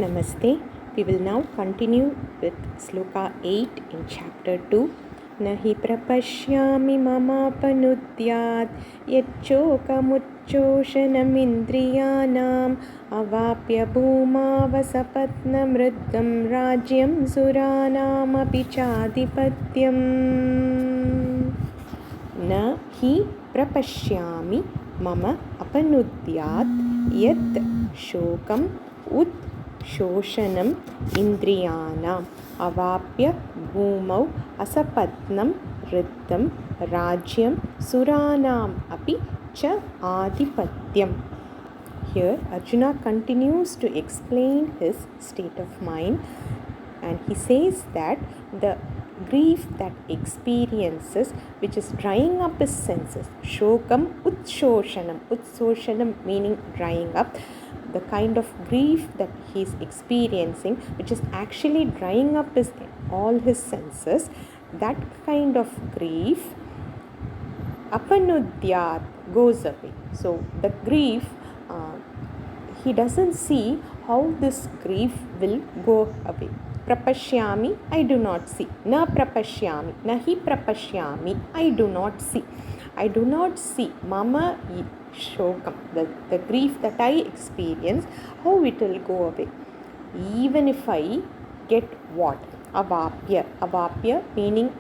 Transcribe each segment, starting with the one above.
Namaste. We will now continue with Sloka 8 in chapter 2. Nahi prapaśyāmi mamāpanudyād chokam ucchoṣaṇam indriyāṇām avāpya bhūmāv-asapatnam ṛddhaṁ rājyaṁ surāṇām api cādhipatyam. Nahi prapaśyāmi mamāpanudyād chokam ucchoṣaṇam indriyāṇām avāpya bhūmāv-asapatnam ṛddhaṁ rājyaṁ surāṇām api cādhipatyam. Here Arjuna continues to explain his state of mind, and he says that the grief that experiences, which is drying up his senses, chokam ucchoṣaṇam meaning drying up, the kind of grief that he is experiencing, which is actually drying up all his senses, that kind of grief apanudyād goes away. So the grief, he doesn't see how this grief will go away. Prapaśyāmi, I do not see. Na prapaśyāmi, nahi prapaśyāmi, I do not see. I do not see mama chokam, the grief that I experience, how it will go away. Even if I get what? Avāpya meaning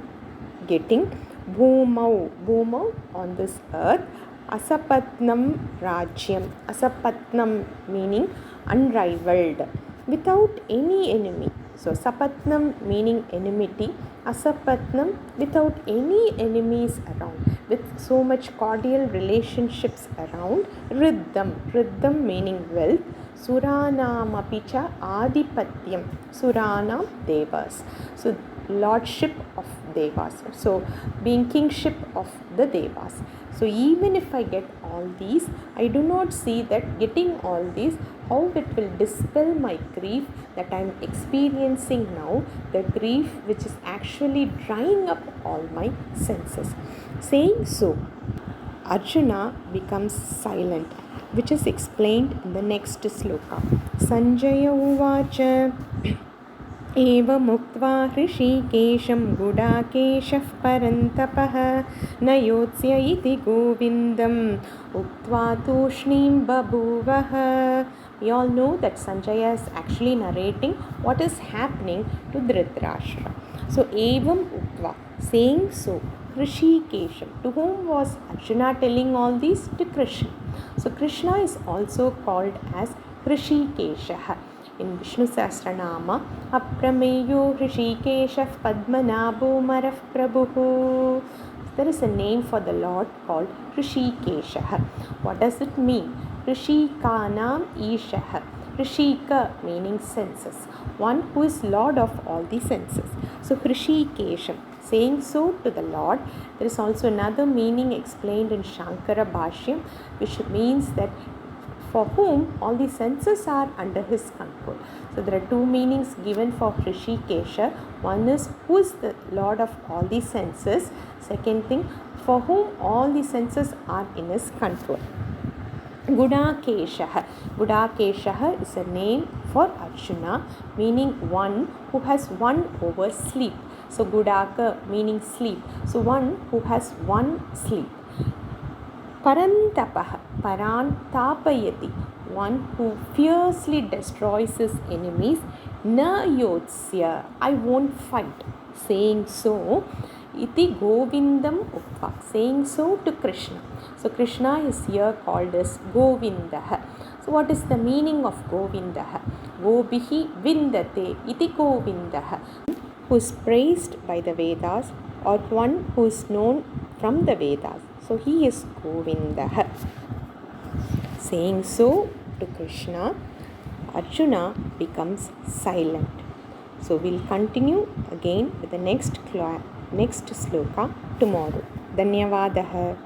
getting. Bhūmāv on this earth. Asapatnam rājyaṁ. Asapatnam meaning unrivaled, without any enemy. So sapatnam meaning enmity, asapatnam without any enemies around, with so much cordial relationships around. Ṛddhaṁ meaning wealth. Surāṇām api cādhipatyam. Surāṇām devas. So lordship of devas. So being kingship of the devas. So even if I get all these, I do not see that getting all these, how it will dispel my grief that I am experiencing now, the grief which is actually drying up all my senses. Saying so, Arjuna becomes silent, which is explained in the next sloka. Sañjaya uvāca evam uktvā hṛṣīkeśaṁ guḍākeśaḥ parantapa na yotsya iti govindam uktvā tūṣṇīṁ babhūvaha. We all know that Sañjaya is actually narrating what is happening to Dhritarashtra. So evam uktvā, saying so, hṛṣīkeśaṁ. To whom was Arjuna telling all these? To Krishna. So Krishna is also called as hṛṣīkeśaṁ. In Vishnu Sahasranama, aprameyo hṛṣīkeśaṁ padmanabho marah prabhuh. There is a name for the Lord called hṛṣīkeśaṁ. What does it mean? ṛṣīkanām īṣah. Hṛṣīka meaning senses, one who is Lord of all the senses. So hṛṣīkeśaṁ, saying so to the Lord. There is also another meaning explained in Shankara Bhashyam, which means that for whom all the senses are under his control. So there are two meanings given for hṛṣīkeśaṁ. One is who is the Lord of all the senses. Second thing, for whom all the senses are in his control. guḍākeśaḥ. Guḍākeśaḥ is a name for Arjuna, meaning one who has won over sleep. So guḍāka meaning sleep. So one who has won sleep. Parantapa, parantapayati, one who fiercely destroys his enemies. Na yotsya, I won't fight. Saying so, iti govindam uktvā, saying so to Krishna. So Krishna is here called as Govindaha. So what is the meaning of Govindaha? Gobihi vindate iti Govindaha, who is praised by the Vedas, or one who is known from the Vedas. So he is Govindaha. Saying so to Krishna, Arjuna becomes silent. So we'll continue again with the next sloka tomorrow. Dhanyavadaha.